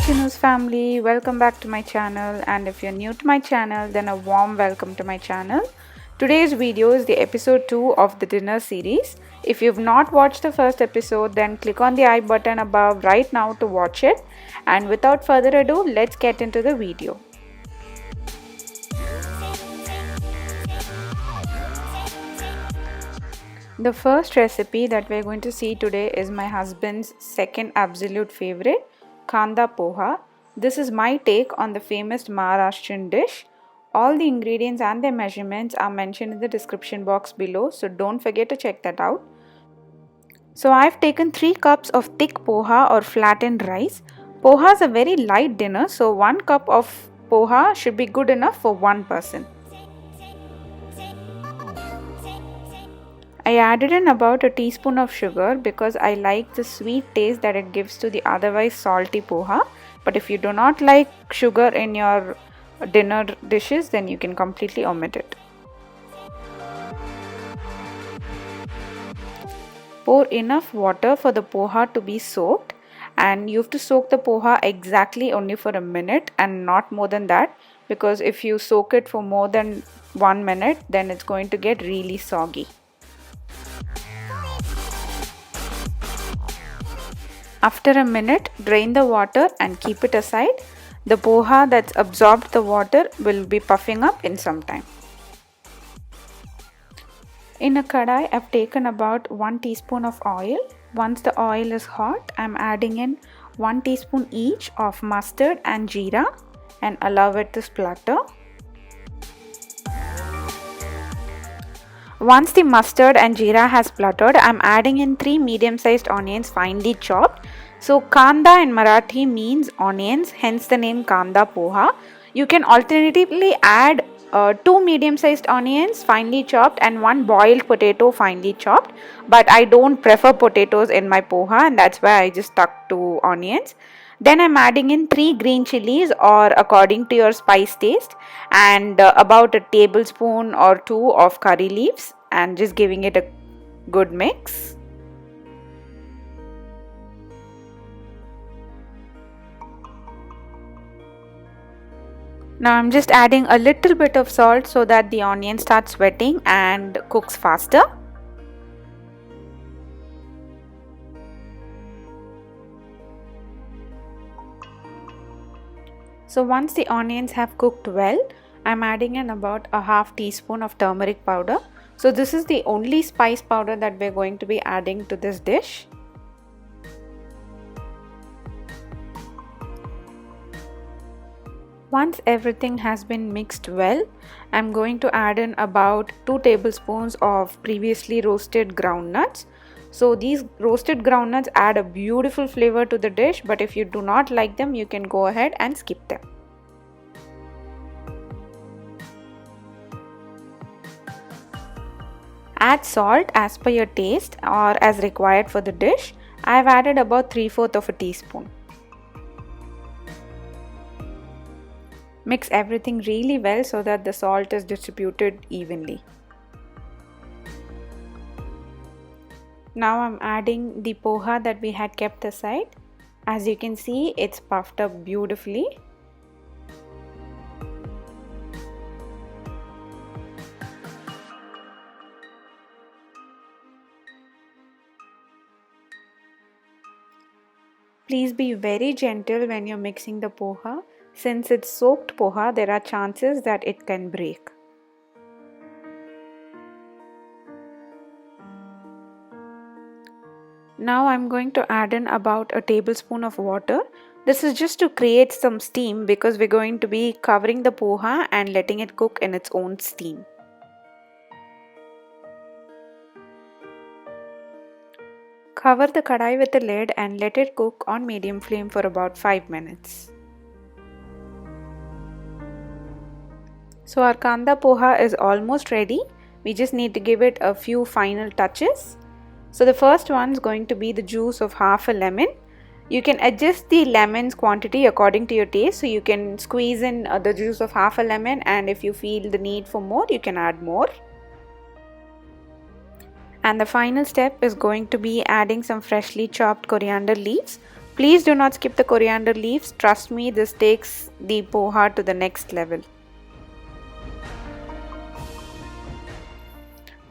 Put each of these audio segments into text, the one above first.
Chinu's family, welcome back to my channel, and if you're new to my channel then a warm welcome to my channel. Today's video is the episode 2 of the dinner series. If you've not watched the first episode then click on the I button above right now to watch it, and without further ado let's get into the video. The first recipe that we're going to see today is my husband's second absolute favorite, Kanda Poha. This is my take on the famous Maharashtrian dish. All the ingredients and their measurements are mentioned in the description box below, so don't forget to check that out. So I've taken 3 cups of thick poha or flattened rice. Poha is a very light dinner, so 1 cup of poha should be good enough for one person. I added in about a teaspoon of sugar because I like the sweet taste that it gives to the otherwise salty poha. But if you do not like sugar in your dinner dishes, then you can completely omit it. Pour enough water for the poha to be soaked, and you have to soak the poha exactly only for a minute and not more than that, because if you soak it for more than 1 minute then it's going to get really soggy. After a minute, drain the water and keep it aside. The poha that's absorbed the water will be puffing up in some time. In a kadai, I've taken about 1 teaspoon of oil. Once the oil is hot, I'm adding in 1 teaspoon each of mustard and jeera and allow it to splutter. Once the mustard and jeera has spluttered, I'm adding in 3 medium-sized onions finely chopped. So kanda in Marathi means onions, hence the name Kanda Poha. You can alternatively add 2 medium-sized onions finely chopped and 1 boiled potato finely chopped. But I don't prefer potatoes in my poha, and that's why I just stuck to onions. Then I'm adding in 3 green chillies or according to your spice taste, and about a tablespoon or 2 of curry leaves, and just giving it a good mix. Now I'm just adding a little bit of salt so that the onion starts sweating and cooks faster. So once the onions have cooked well, I'm adding in about a half teaspoon of turmeric powder. So this is the only spice powder that we're going to be adding to this dish. Once everything has been mixed well, I'm going to add in about 2 tablespoons of previously roasted groundnuts. So these roasted groundnuts add a beautiful flavor to the dish, but if you do not like them, you can go ahead and skip them. Add salt as per your taste or as required for the dish. I have added about 3/4 of a teaspoon. Mix everything really well so that the salt is distributed evenly. Now I'm adding the poha that we had kept aside. As you can see, it's puffed up beautifully. Please be very gentle when you're mixing the poha. Since it's soaked poha, there are chances that it can break. Now I'm going to add in about a tablespoon of water. This is just to create some steam because we're going to be covering the poha and letting it cook in its own steam. Cover the kadai with a lid and let it cook on medium flame for about 5 minutes. So our Kanda Poha is almost ready. We just need to give it a few final touches. So the first one is going to be the juice of half a lemon. You can adjust the lemon's quantity according to your taste. So you can squeeze in the juice of half a lemon, and if you feel the need for more, you can add more. And the final step is going to be adding some freshly chopped coriander leaves. Please do not skip the coriander leaves. Trust me, this takes the poha to the next level.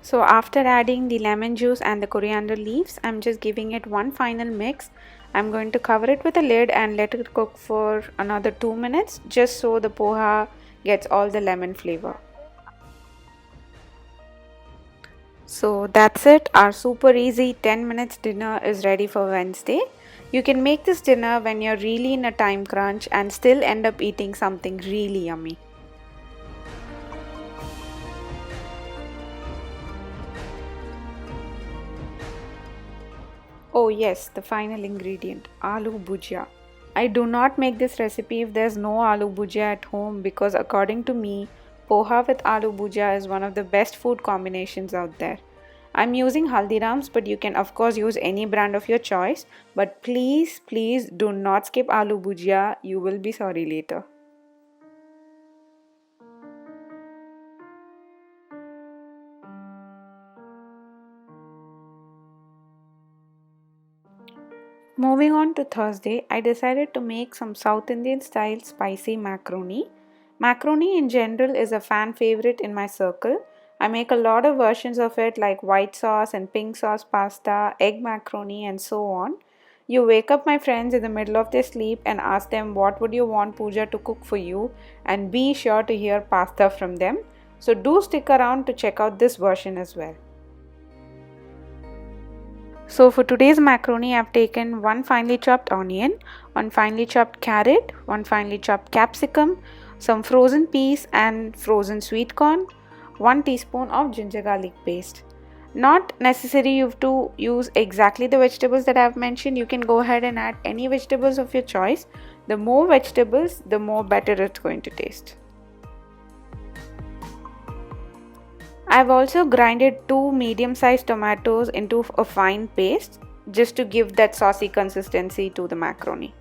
So after adding the lemon juice and the coriander leaves, I'm just giving it one final mix. I'm going to cover it with a lid and let it cook for another 2 minutes, just so the poha gets all the lemon flavor. So that's it. Our super easy 10 minutes dinner is ready for Wednesday. You can make this dinner when you're really in a time crunch and still end up eating something really yummy. Oh yes, the final ingredient, aloo bhujia. I do not make this recipe if there's no aloo bhujia at home, because according to me, poha with aloo bhujia is one of the best food combinations out there. I'm using Haldiram's, but you can of course use any brand of your choice. But please do not skip aloo bhujia. You will be sorry later. Moving on to Thursday, I decided to make some South Indian style spicy macaroni. Macaroni in general is a fan favorite in my circle. I make a lot of versions of it like white sauce and pink sauce pasta, egg macaroni, and so on. You wake up my friends in the middle of their sleep and ask them what would you want Pooja to cook for you, and be sure to hear pasta from them. So do stick around to check out this version as well. So for today's macaroni, I've taken one finely chopped onion, one finely chopped carrot, one finely chopped capsicum, some frozen peas and frozen sweet corn, 1 teaspoon of ginger garlic paste. Not necessary you have to use exactly the vegetables that I've mentioned. You can go ahead and add any vegetables of your choice. The more vegetables, the more better it's going to taste. I've also grinded 2 medium-sized tomatoes into a fine paste just to give that saucy consistency to the macaroni.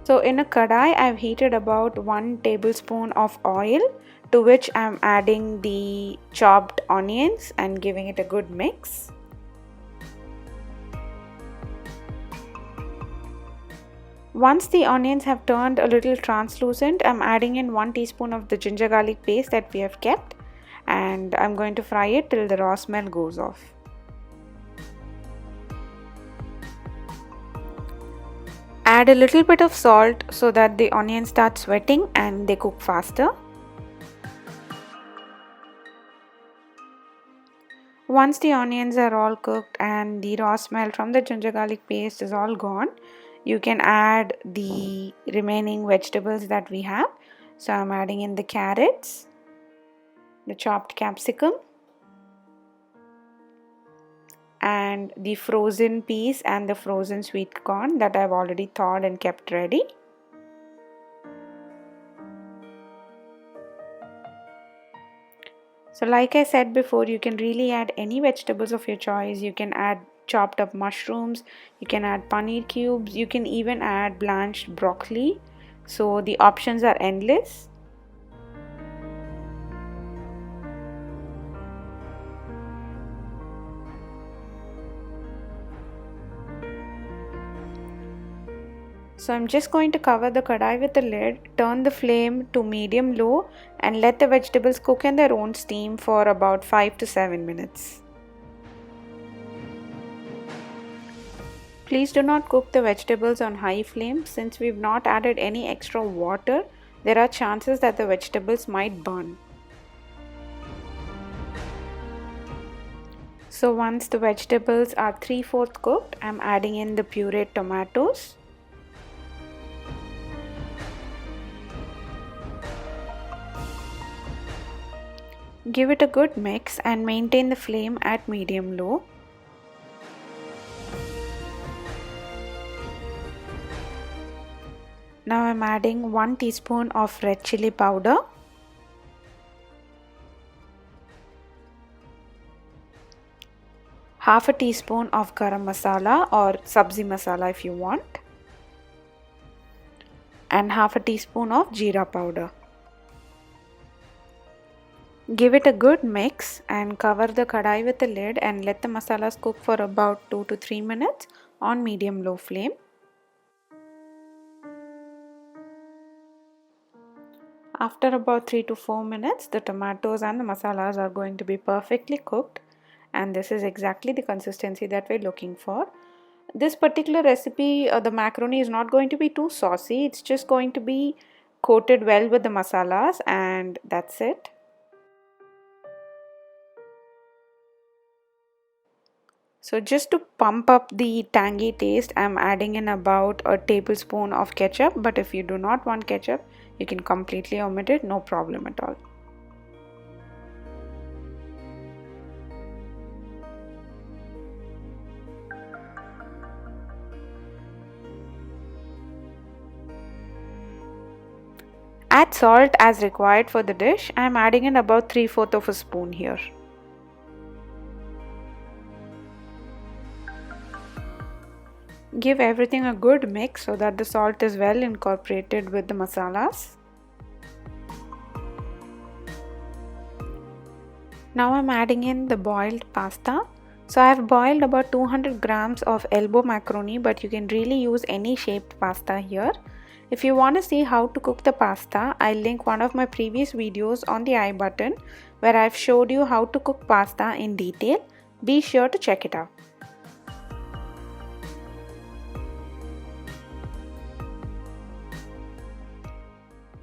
So in a kadai, I've heated about 1 tablespoon of oil, to which I'm adding the chopped onions and giving it a good mix. Once the onions have turned a little translucent, I'm adding in 1 teaspoon of the ginger garlic paste that we have kept, and I'm going to fry it till the raw smell goes off. Add a little bit of salt so that the onions start sweating and they cook faster. Once the onions are all cooked and the raw smell from the ginger garlic paste is all gone, you can add the remaining vegetables that we have. So I'm adding in the carrots, the chopped capsicum, and the frozen peas and the frozen sweet corn that I've already thawed and kept ready. So like I said before, you can really add any vegetables of your choice. You can add chopped up mushrooms, you can add paneer cubes, you can even add blanched broccoli. So the options are endless. So I'm just going to cover the kadai with the lid, turn the flame to medium low, and let the vegetables cook in their own steam for about 5 to 7 minutes. Please do not cook the vegetables on high flame. Since we've not added any extra water, there are chances that the vegetables might burn. So once the vegetables are 3/4 cooked, I'm adding in the pureed tomatoes. Give it a good mix and maintain the flame at medium low. Now I'm adding 1 teaspoon of red chilli powder, half a teaspoon of garam masala or sabzi masala if you want, and half a teaspoon of jeera powder. Give it a good mix and cover the kadai with a lid and let the masalas cook for about 2 to 3 minutes on medium-low flame. After about 3 to 4 minutes, the tomatoes and the masalas are going to be perfectly cooked, and this is exactly the consistency that we're looking for. This particular recipe, the macaroni is not going to be too saucy. It's just going to be coated well with the masalas, and that's it. So just to pump up the tangy taste, I'm adding in about a tablespoon of ketchup, but if you do not want ketchup, you can completely omit it, no problem at all. Add salt as required for the dish. I am adding in about 3/4 of a spoon here. Give everything a good mix so that the salt is well incorporated with the masalas. Now I'm adding in the boiled pasta. So I have boiled about 200 grams of elbow macaroni, but you can really use any shaped pasta here. If you want to see how to cook the pasta, I'll link one of my previous videos on the I button where I've showed you how to cook pasta in detail. Be sure to check it out.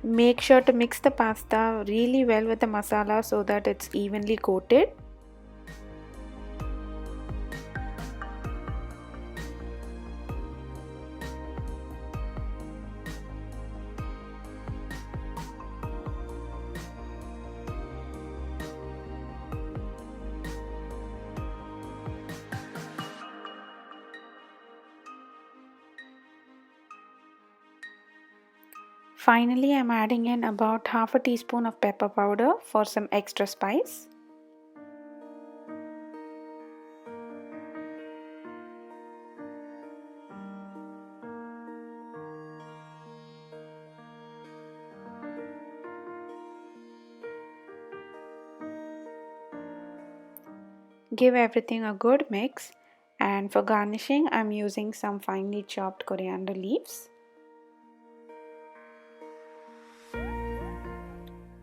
Make sure to mix the pasta really well with the masala so that it's evenly coated. Finally, I'm adding in about half a teaspoon of pepper powder for some extra spice. Give everything a good mix, and for garnishing, I'm using some finely chopped coriander leaves.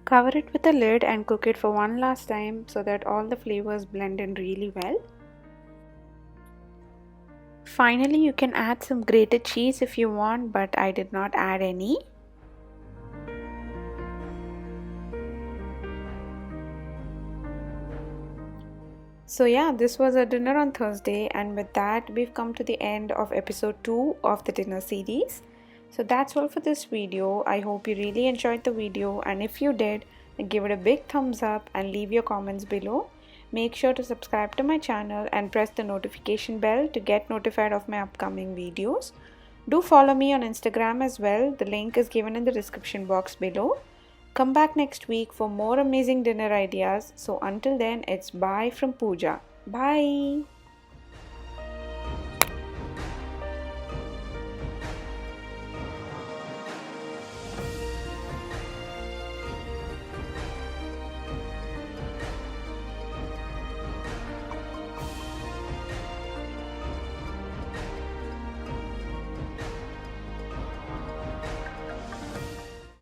Cover it with a lid and cook it for one last time so that all the flavors blend in really well. Finally, you can add some grated cheese if you want, but I did not add any. So yeah, this was our dinner on Thursday, and with that we've come to the end of episode 2 of the dinner series. So that's all for this video. I hope you really enjoyed the video, and if you did, then give it a big thumbs up and leave your comments below. Make sure to subscribe to my channel and press the notification bell to get notified of my upcoming videos. Do follow me on Instagram as well. The link is given in the description box below. Come back next week for more amazing dinner ideas. So until then, it's bye from Pooja. Bye.